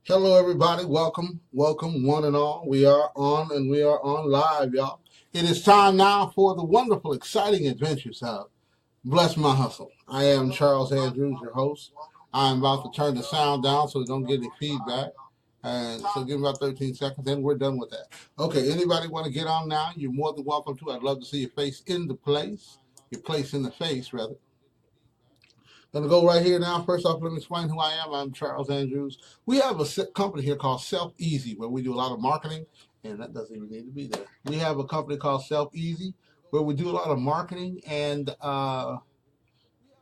Hello, everybody. Welcome, welcome, one and all. We are on and we are on live, y'all. It is time now for the wonderful, exciting adventures of Bless My Hustle. I am Charles Andrews, your host. I'm about to turn the sound down so we don't get any feedback. And so give me about 13 seconds, then we're done with that. Okay, anybody want to get on now? You're more than welcome to. I'd love to see your face in the place, your place in the face, rather. Gonna go right here now. First off, let me explain who I am. I'm Charles Andrews. We have a company here called Self Easy where we do a lot of marketing, and that doesn't even need to be there. We have a company called Self Easy where we do a lot of marketing, and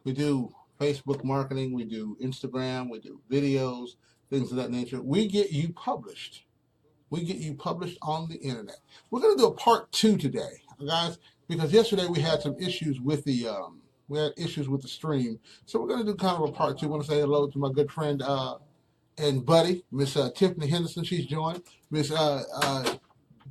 we do Facebook marketing, we do Instagram, we do videos, things of that nature. We get you published. We get you published on the internet. We're going to do a part two today, guys, because yesterday we had some issues with the stream. So we're going to do kind of a part two. I want to say hello to my good friend and buddy, Miss Tiffany Henderson. She's joined. Miss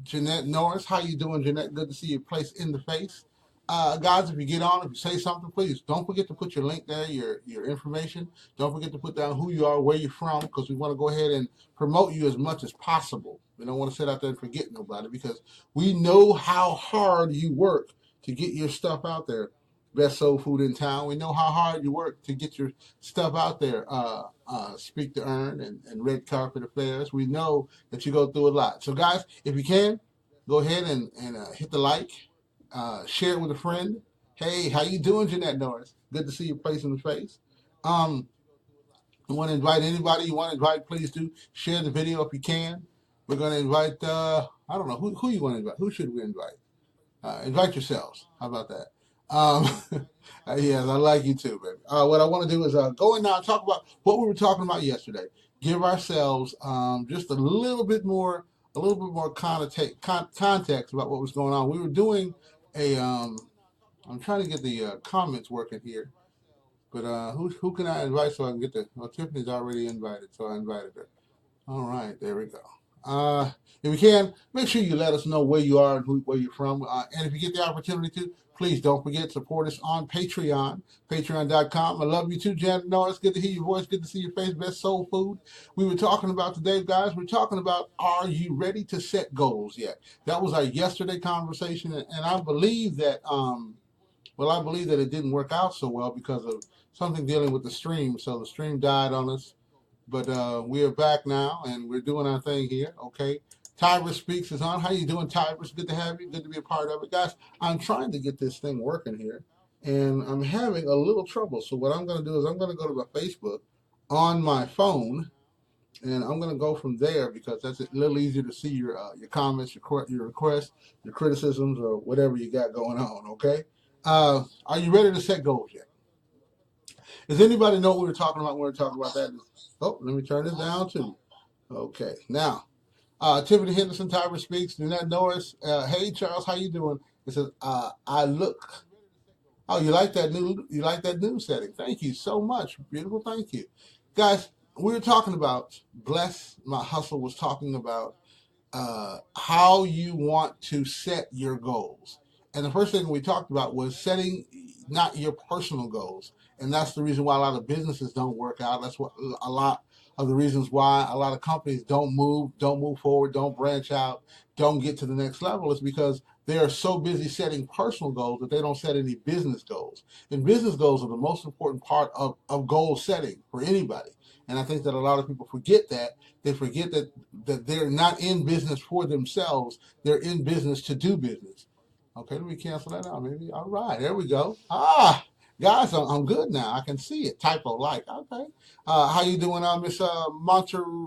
Jeanette Norris. How you doing, Jeanette? Good to see you placed in the face. Guys, if you get on, if you say something, please don't forget to put your link there, your information. Don't forget to put down who you are, where you're from, because we want to go ahead and promote you as much as possible. We don't want to sit out there and forget nobody because we know how hard you work to get your stuff out there. Best soul food in town. We know how hard you work to get your stuff out there. Speak to Earn and Red Carpet Affairs. We know that you go through a lot. So, guys, if you can, go ahead and hit the like, share it with a friend. Hey, how you doing, Jeanette Norris? Good to see your face in the face. Um, you want to invite anybody you want to invite, please do. Share the video if you can. We're going to invite, I don't know, who you want to invite? Who should we invite? Invite yourselves. How about that? Yes, I like you too, baby. What I want to do is go in now and talk about what we were talking about yesterday. Give ourselves just a little bit more context about what was going on. We were doing a. I'm trying to get the comments working here, but who can I invite so I can get the? Well, Tiffany's already invited, so I invited her. All right, there we go. If you can, make sure you let us know where you are and where you're from. And if you get the opportunity to, please don't forget to support us on Patreon, patreon.com. I love you too, Janet. No, it's good to hear your voice. Good to see your face. Best soul food. We were talking about today, guys. We're talking about, are you ready to set goals yet? That was our yesterday conversation. And I believe that, I believe that it didn't work out so well because of something dealing with the stream. So the stream died on us. But we are back now, and we're doing our thing here, okay? Tyrus Speaks is on. How you doing, Tyrus? Good to have you. Good to be a part of it. Guys, I'm trying to get this thing working here, and I'm having a little trouble. So what I'm going to do is I'm going to go to my Facebook on my phone, and I'm going to go from there because that's a little easier to see your comments, your requests, your criticisms, or whatever you got going on, okay? Are you ready to set goals yet? Does anybody know what we were talking about when we were talking about that? Oh, let me turn this down too. Okay, now Tiffany Henderson, Tyra Speaks, Jeanette Norris. Hey Charles, how you doing? It says, I look. Oh, you like that new setting. Thank you so much. Beautiful, thank you. Guys, we were talking about Bless My Hustle was talking about how you want to set your goals. And the first thing we talked about was setting not your personal goals. And that's the reason why a lot of businesses don't work out. That's what a lot of the reasons why a lot of companies don't move forward, don't branch out, don't get to the next level is because they are so busy setting personal goals that they don't set any business goals. And business goals are the most important part of goal setting for anybody. And I think that a lot of people forget that. They forget that they're not in business for themselves. They're in business to do business. Okay, let me cancel that out, maybe. All right, there we go. Guys, I'm good now. I can see it. Typo like. Okay. How you doing, Miss Montemere?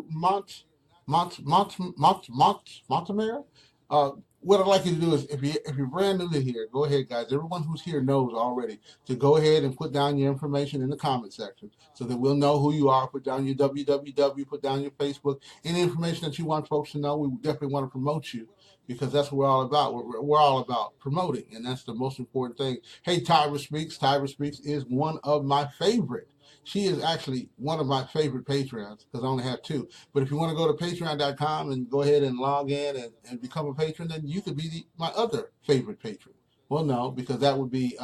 What I'd like you to do is, if you're brand new to here, go ahead, guys. Everyone who's here knows already to go ahead and put down your information in the comment section so that we'll know who you are. Put down your www, put down your Facebook, any information that you want folks to know. We definitely want to promote you because that's what we're all about. We're all about promoting, and that's the most important thing. Hey, Tyra Speaks. Tyra Speaks is one of my favorite. She is actually one of my favorite Patreons because I only have two. But if you want to go to patreon.com and go ahead and log in and become a patron, then you could be my other favorite patron. Well, no, because that would be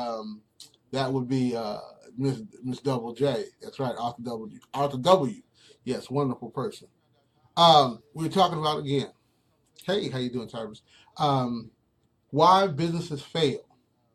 Miss Double J. That's right, Arthur W. Yes, wonderful person. We're talking about again. Hey, how you doing, Tyrus? Um, why businesses fail.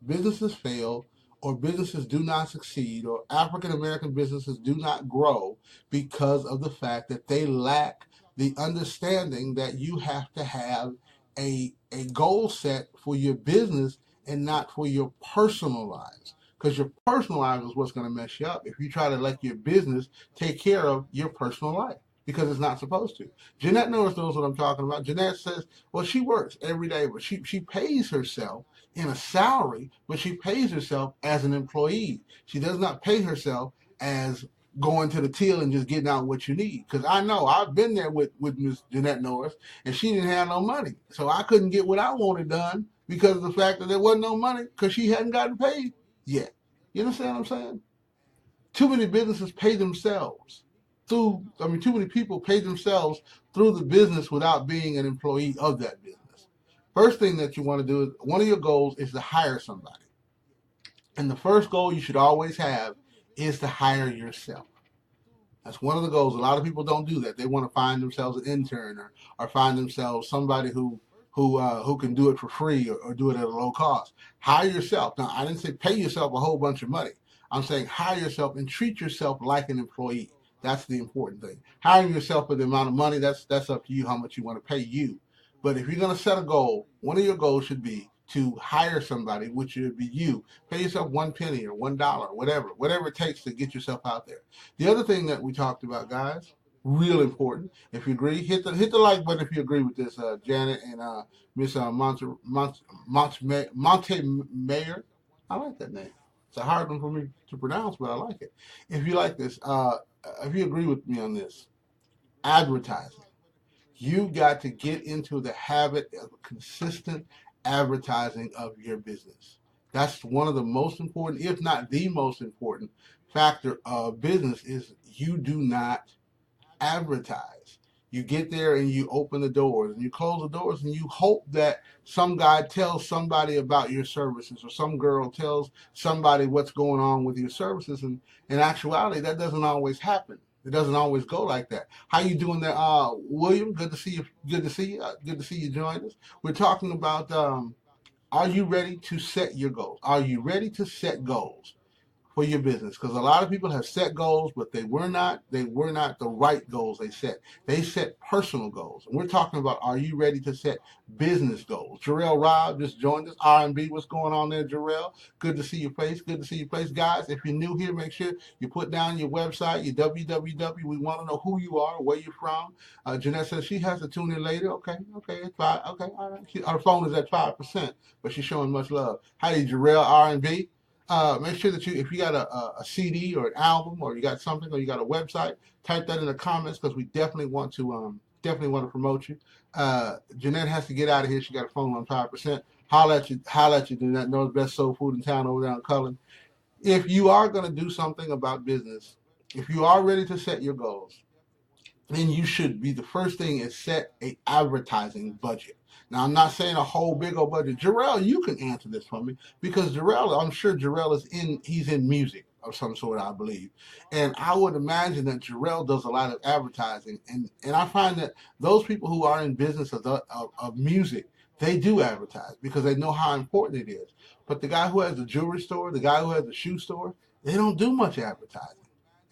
Businesses fail, or businesses do not succeed, or African American businesses do not grow because of the fact that they lack the understanding that you have to have a goal set for your business and not for your personal lives. Because your personal life is what's going to mess you up if you try to let your business take care of your personal life because it's not supposed to. Jeanette knows what I'm talking about. Jeanette says, well, she works every day, but she pays herself in a salary, but she pays herself as an employee. She does not pay herself as going to the till and just getting out what you need. Because I know I've been there with Miss Jeanette Norris, and she didn't have no money, so I couldn't get what I wanted done because of the fact that there wasn't no money because she hadn't gotten paid yet. You understand what I'm saying? Too many businesses pay themselves through. I mean, too many people pay themselves through the business without being an employee of that business. First thing that you want to do is one of your goals is to hire somebody. And the first goal you should always have is to hire yourself. That's one of the goals. A lot of people don't do that. They want to find themselves an intern or find themselves somebody who can do it for free or do it at a low cost. Hire yourself. Now, I didn't say pay yourself a whole bunch of money. I'm saying hire yourself and treat yourself like an employee. That's the important thing. Hiring yourself for the amount of money, that's up to you how much you want to pay you. But if you're going to set a goal, one of your goals should be to hire somebody, which would be you. Pay yourself 1 penny or $1, whatever it takes to get yourself out there. The other thing that we talked about, guys, real important. If you agree, hit the like button if you agree with this, Janet and Miss Monte Mayor. I like that name. It's a hard one for me to pronounce, but I like it. If you like this, if you agree with me on this, advertising. You got to get into the habit of consistent advertising of your business. That's one of the most important, if not the most important factor of business is you do not advertise. You get there and you open the doors and you close the doors and you hope that some guy tells somebody about your services or some girl tells somebody what's going on with your services. And in actuality, that doesn't always happen. It doesn't always go like that. How you doing there, William? Good to see you. Good to see you. Good to see you join us. We're talking about are you ready to set your goals? Are you ready to set goals for your business? Because a lot of people have set goals, but they were not the right goals they set personal goals, and we're talking about, are you ready to set business goals? Jarrell Robb just joined us. R&B, what's going on there, Jarrell? Good to see your face. Good to see your face. Guys, if you're new here, make sure you put down your website, your www. We want to know who you are, where you're from. Jeanette says she has to tune in later. Okay, it's fine. Okay, all right. Her phone is at 5%, but she's showing much love. Hi, Jarrell, R&B. Make sure that if you got a CD or an album or you got something or you got a website, type that in the comments because we definitely want to promote you. Jeanette has to get out of here. She got a phone on 5%. Holla at you. Jeanette knows best soul food in town over there in Cullen. If you are going to do something about business, if you are ready to set your goals, then you should be the first thing is set a advertising budget. Now I'm not saying a whole big old budget. Jarrell, you can answer this for me because Jarrell, I'm sure Jarrell he's in music of some sort, I believe. And I would imagine that Jarrell does a lot of advertising. And I find that those people who are in business of music, they do advertise because they know how important it is. But the guy who has the jewelry store, the guy who has the shoe store, they don't do much advertising.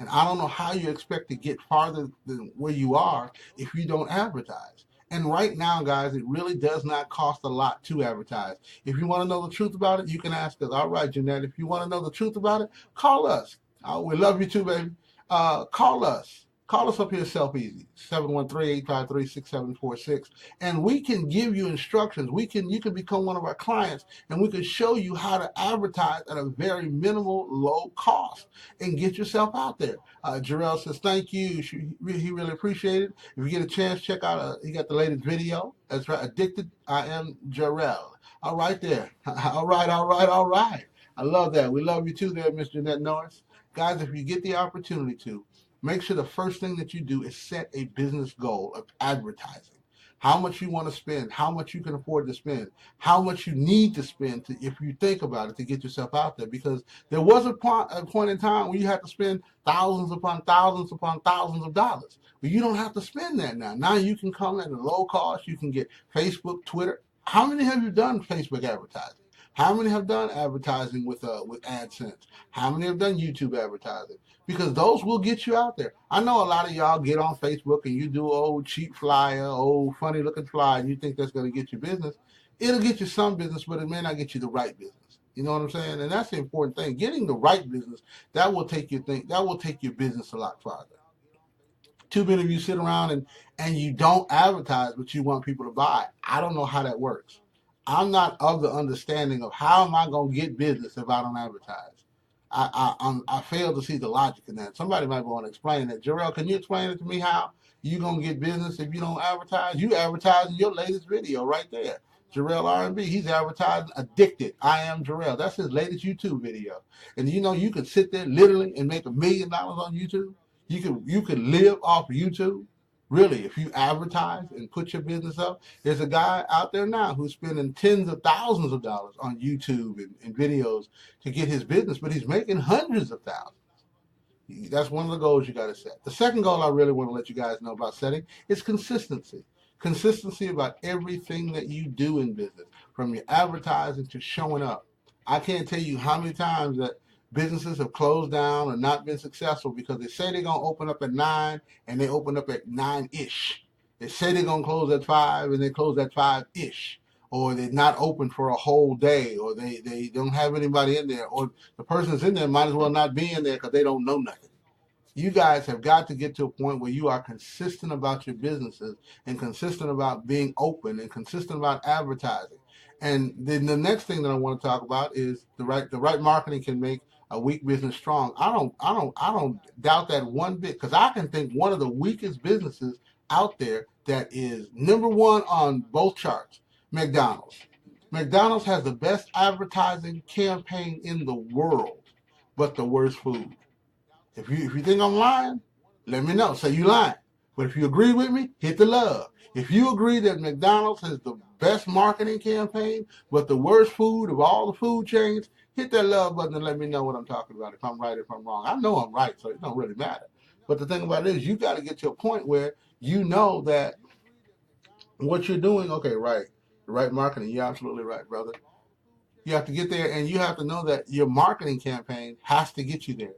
And I don't know how you expect to get farther than where you are if you don't advertise. And right now, guys, it really does not cost a lot to advertise. If you want to know the truth about it, you can ask us. All right, Jeanette, if you want to know the truth about it, call us. We love you too, baby. Call us. Call us up here, Self Easy, 713-853-6746. And we can give you instructions. You can become one of our clients and we can show you how to advertise at a very minimal, low cost and get yourself out there. Jarrell says, thank you. He really appreciated it. If you get a chance, check out, he got the latest video. That's right. Addicted, I am Jarrell. All right there. All right, all right, all right. I love that. We love you too there, Mr. Jeanette Norris. Guys, if you get the opportunity to, make sure the first thing that you do is set a business goal of advertising. how much you want to spend, how much you can afford to spend, how much you need to spend to, if you think about it, to get yourself out there. Because there was a point in time when you had to spend thousands upon thousands upon thousands of dollars. But you don't have to spend that now. Now you can come at a low cost. You can get Facebook, Twitter. How many have you done Facebook advertising? How many have done advertising with AdSense? How many have done YouTube advertising? Because those will get you out there. I know a lot of y'all get on Facebook and you do old cheap flyer, old funny looking flyer, and you think that's going to get you business. It'll get you some business, but it may not get you the right business. You know what I'm saying? And that's the important thing. Getting the right business, that will take your business a lot farther. Too many of you sit around and you don't advertise, but you want people to buy. I don't know how that works. I'm not of the understanding of how am I going to get business if I don't advertise. I fail to see the logic in that. Somebody might want to explain that. Jarrell, can you explain it to me how you gonna get business if you don't advertise? You advertising your latest video right there. Jarrell R&B, he's advertising Addicted. I am Jarrell. That's his latest YouTube video. And you know you could sit there literally and make $1 million on YouTube. You could live off of YouTube. Really, if you advertise and put your business up, there's a guy out there now who's spending tens of thousands of dollars on YouTube and videos to get his business, but he's making hundreds of thousands. That's one of the goals you got to set. The second goal I really want to let you guys know about setting is consistency. Consistency about everything that you do in business, from your advertising to showing up. I can't tell you how many times that businesses have closed down or not been successful because they say they're going to open up at 9 and they open up at 9-ish. They say they're going to close at 5 and they close at 5-ish. Or they're not open for a whole day, or they don't have anybody in there, or the person that's in there might as well not be in there because they don't know nothing. You guys have got to get to a point where you are consistent about your businesses and consistent about being open and consistent about advertising. And then the next thing that I want to talk about is the right marketing can make a weak business strong. I don't doubt that one bit, because I can think one of the weakest businesses out there that is number one on both charts, McDonald's. McDonald's has the best advertising campaign in the world, but the worst food. If you think I'm lying, let me know. Say you lying. But if you agree with me, hit the love. If you agree that McDonald's has the best marketing campaign, but the worst food of all the food chains, hit that love button and let me know what I'm talking about. If I'm right, if I'm wrong. I know I'm right, so it don't really matter. But the thing about it is, you got to get to a point where you know that what you're doing, okay, right. The right marketing. You're absolutely right, brother. You have to get there, and you have to know that your marketing campaign has to get you there.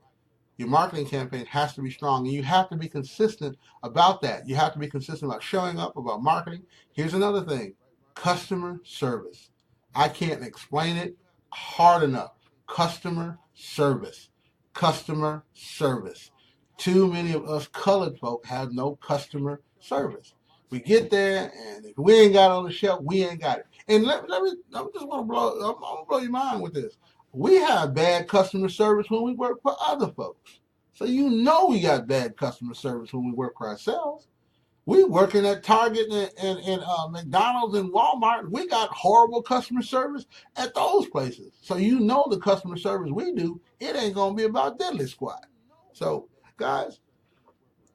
Your marketing campaign has to be strong, and you have to be consistent about that. You have to be consistent about showing up, about marketing. Here's another thing: customer service. I can't explain it hard enough. Customer service. Customer service. Too many of us colored folk have no customer service. We get there, and if we ain't got it on the shelf, we ain't got it. And I just want to I'm gonna blow your mind with this. We have bad customer service when we work for other folks. So you know we got bad customer service when we work for ourselves. We working at Target and McDonald's and Walmart. We got horrible customer service at those places. So you know the customer service we do, it ain't gonna be about diddly squat. So guys,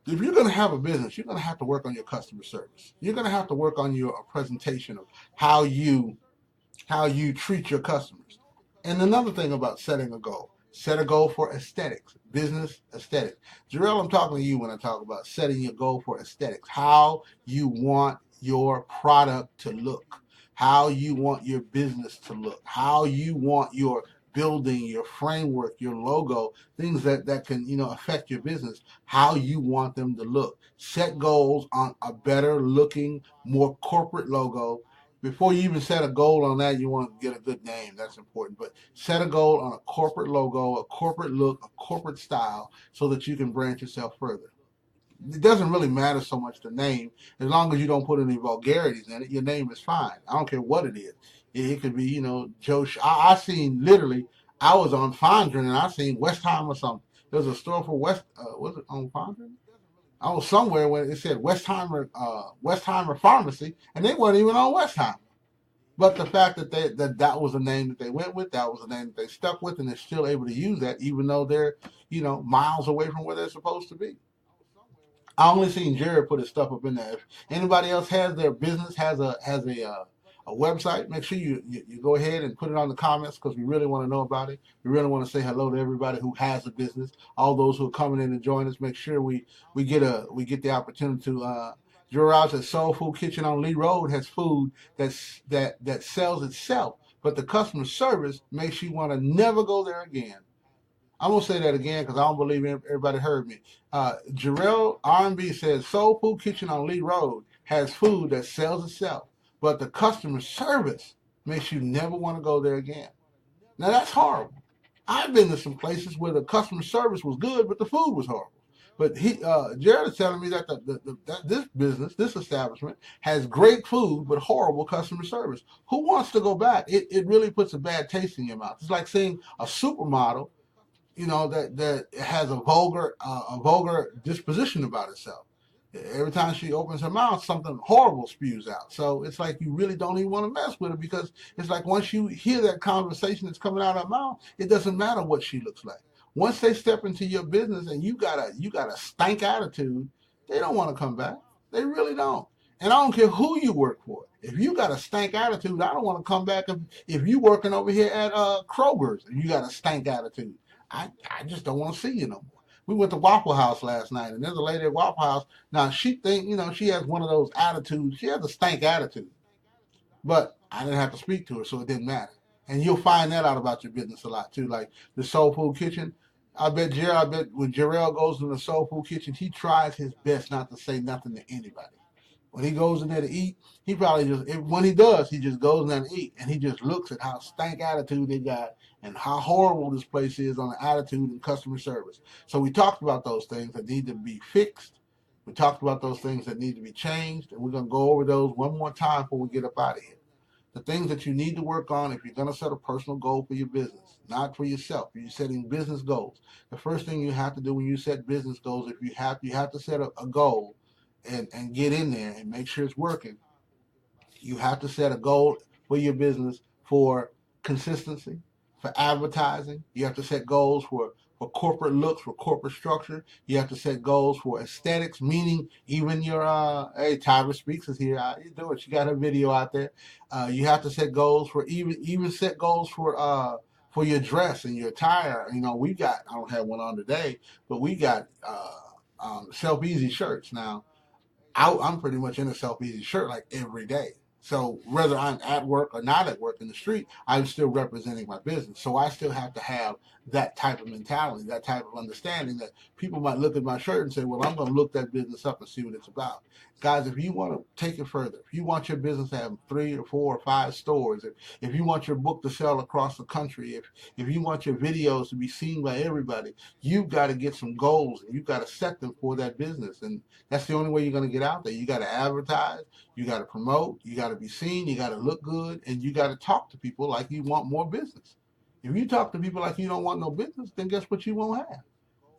if you're going to have a business, you're going to have to work on your customer service. You're going to have to work on your presentation of how you treat your customers. And another thing about setting a goal, set a goal for aesthetics, business aesthetics. Jarrell, I'm talking to you when I talk about setting your goal for aesthetics, how you want your product to look, how you want your business to look, how you want your building, your framework, your logo, things that can, affect your business, how you want them to look. Set goals on a better looking, more corporate logo. Before you even set a goal on that, you want to get a good name. That's important. But set a goal on a corporate logo, a corporate look, a corporate style, so that you can branch yourself further. It doesn't really matter so much the name, as long as you don't put any vulgarities in it. Your name is fine. I don't care what it is. It could be, Joe. I seen literally. I was on Fondren and I seen Westheimer or something. There was a store for was it on Fondren? I was somewhere where it said Westheimer Pharmacy, and they weren't even on Westheimer. But the fact that that was the name that they went with, that was the name that they stuck with, and they're still able to use that, even though they're, miles away from where they're supposed to be. I only seen Jared put his stuff up in there. If anybody else has their business has a website, make sure you go ahead and put it on the comments because we really want to know about it. We really want to say hello to everybody who has a business. All those who are coming in to join us, make sure we get the opportunity to. Gerard's at Soul Food Kitchen on Lee Road has food that sells itself, but the customer service makes you want to never go there again. I'm gonna say that again because I don't believe everybody heard me. Jarrell R&B says Soul Food Kitchen on Lee Road has food that sells itself, but the customer service makes you never want to go there again. Now that's horrible. I've been to some places where the customer service was good, but the food was horrible. But Jared is telling me that that this business, this establishment, has great food but horrible customer service. Who wants to go back? It really puts a bad taste in your mouth. It's like seeing a supermodel, that has a vulgar disposition about itself. Every time she opens her mouth, something horrible spews out. So it's like you really don't even want to mess with her because it's like once you hear that conversation that's coming out of her mouth, it doesn't matter what she looks like. Once they step into your business and you got a stank attitude, they don't want to come back. They really don't. And I don't care who you work for. If you got a stank attitude, I don't want to come back. If you working over here at Kroger's and you got a stank attitude, I just don't want to see you no more. We went to Waffle House last night, and there's a lady at Waffle House. Now she she has one of those attitudes. She has a stank attitude, but I didn't have to speak to her, so it didn't matter. And you'll find that out about your business a lot too. Like the Soul Food Kitchen. I bet when Jarrell goes to the Soul Food Kitchen, he tries his best not to say nothing to anybody. When he goes in there to eat, he probably when he does, he just goes in there to eat, and he just looks at how stank attitude they got and how horrible this place is on the attitude and customer service. So we talked about those things that need to be fixed. We talked about those things that need to be changed, and we're going to go over those one more time before we get up out of here. The things that you need to work on if you're going to set a personal goal for your business, not for yourself. You're setting business goals. The first thing you have to do when you set business goals, if you have to set a goal and get in there and make sure it's working. You have to set a goal for your business for consistency, for advertising. You have to set goals for corporate looks, for corporate structure. You have to set goals for aesthetics, meaning even your hey, Tyra Speaks is here. How you doing? She got her video out there. You have to set goals for even set goals for your dress and your attire. We got, I don't have one on today, but we got Self Easy shirts now. I'm pretty much in a Self Easy shirt like every day. So whether I'm at work or not at work in the street, I'm still representing my business. So I still have to have that type of mentality, that type of understanding that people might look at my shirt and say, well, I'm going to look that business up and see what it's about. Guys, if you want to take it further, if you want your business to have 3 or 4 or 5 stores, if you want your book to sell across the country, if you want your videos to be seen by everybody, you've got to get some goals and you've got to set them for that business. And that's the only way you're going to get out there. You got to advertise, you got to promote, you got to be seen, you got to look good, and you got to talk to people like you want more business. If you talk to people like you don't want no business, then guess what you won't have?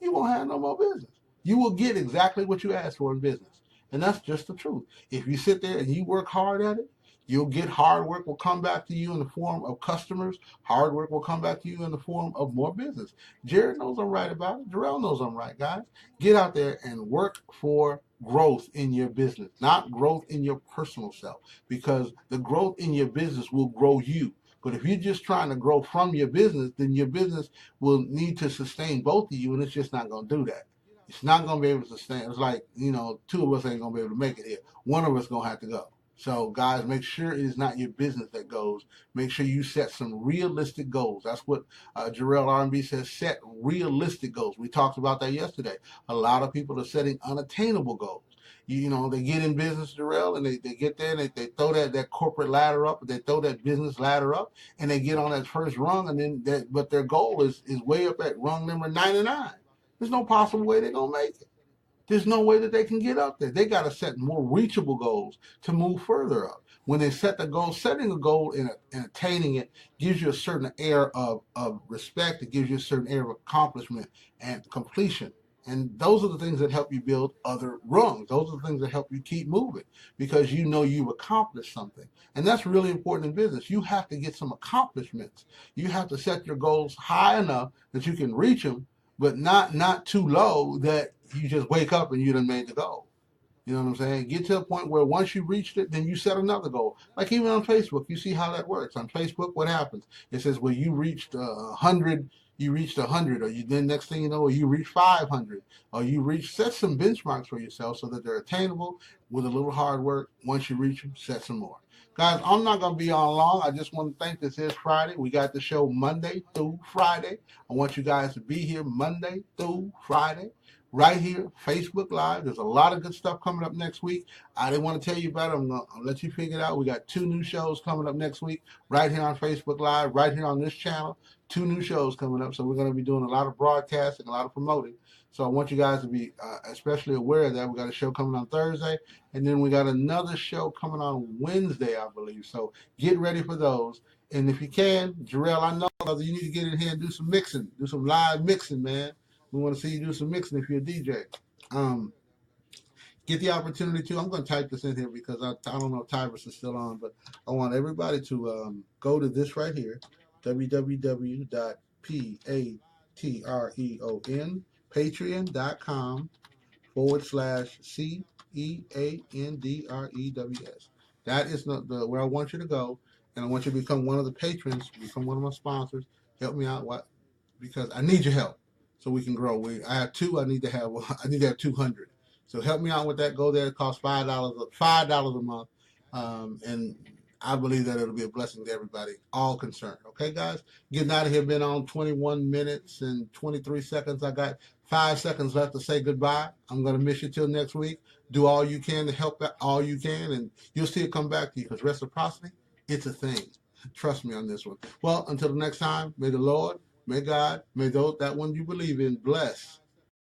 You won't have no more business. You will get exactly what you asked for in business. And that's just the truth. If you sit there and you work hard at it, you'll get hard work will come back to you in the form of customers. Hard work will come back to you in the form of more business. Jared knows I'm right about it. Jarrell knows I'm right, guys. Get out there and work for growth in your business, not growth in your personal self, because the growth in your business will grow you. But if you're just trying to grow from your business, then your business will need to sustain both of you, and it's just not going to do that. It's not going to be able to sustain. It's like, 2 of us ain't going to be able to make it here. One of us going to have to go. So, guys, make sure it is not your business that goes. Make sure you set some realistic goals. That's what Jarrell R&B says, set realistic goals. We talked about that yesterday. A lot of people are setting unattainable goals. They get in business, Jarrell, and they get there and they throw that corporate ladder up, they throw that business ladder up, and they get on that first rung, and then but their goal is way up at rung number 99. There's no possible way they're going to make it. There's no way that they can get up there. They got to set more reachable goals to move further up. When they set the goal, setting a goal and attaining it gives you a certain air of respect. It gives you a certain air of accomplishment and completion. And those are the things that help you build other rungs. Those are the things that help you keep moving because you've accomplished something. And that's really important in business. You have to get some accomplishments. You have to set your goals high enough that you can reach them, but not too low that you just wake up and you done made the goal. You know what I'm saying? Get to a point where once you reached it, then you set another goal. Like even on Facebook, you see how that works. On Facebook, what happens? It says, well, you reached 100, you reached 100, or you then next thing you know, you reach 500, or you reach, set some benchmarks for yourself so that they're attainable with a little hard work. Once you reach them, set some more. Guys, I'm not going to be on long. I just want to thank this is Friday. We got the show Monday through Friday. I want you guys to be here Monday through Friday right here, Facebook Live. There's a lot of good stuff coming up next week. I didn't want to tell you about it. I'll let you figure it out. We got 2 new shows coming up next week, right here on Facebook Live, right here on this channel. 2 new shows coming up. So we're going to be doing a lot of broadcasting, a lot of promoting. So I want you guys to be especially aware of that. We got a show coming on Thursday, and then we got another show coming on Wednesday, I believe. So get ready for those. And if you can, Jarrell, I know you need to get in here and do some mixing, do some live mixing, man. We want to see you do some mixing if you're a DJ. Um, get the opportunity to. I'm going to type this in here because I don't know if Tyrus is still on, but I want everybody to go to this right here, patreon.com/CEANDREWS. That is not where I want you to go, and I want you to become one of the patrons, become one of my sponsors. Help me out, because I need your help so we can grow. I have 2. I need to have 200. So help me out with that. Go there. It costs $5 a month, and I believe that it'll be a blessing to everybody, all concerned. Okay, guys, getting out of here. Been on 21 minutes and 23 seconds. I got 5 seconds left to say goodbye. I'm gonna miss you till next week. Do all you can to help out, all you can, and you'll see it come back to you. Because reciprocity, it's a thing. Trust me on this one. Well, until the next time, may the Lord, may God, may those that one you believe in bless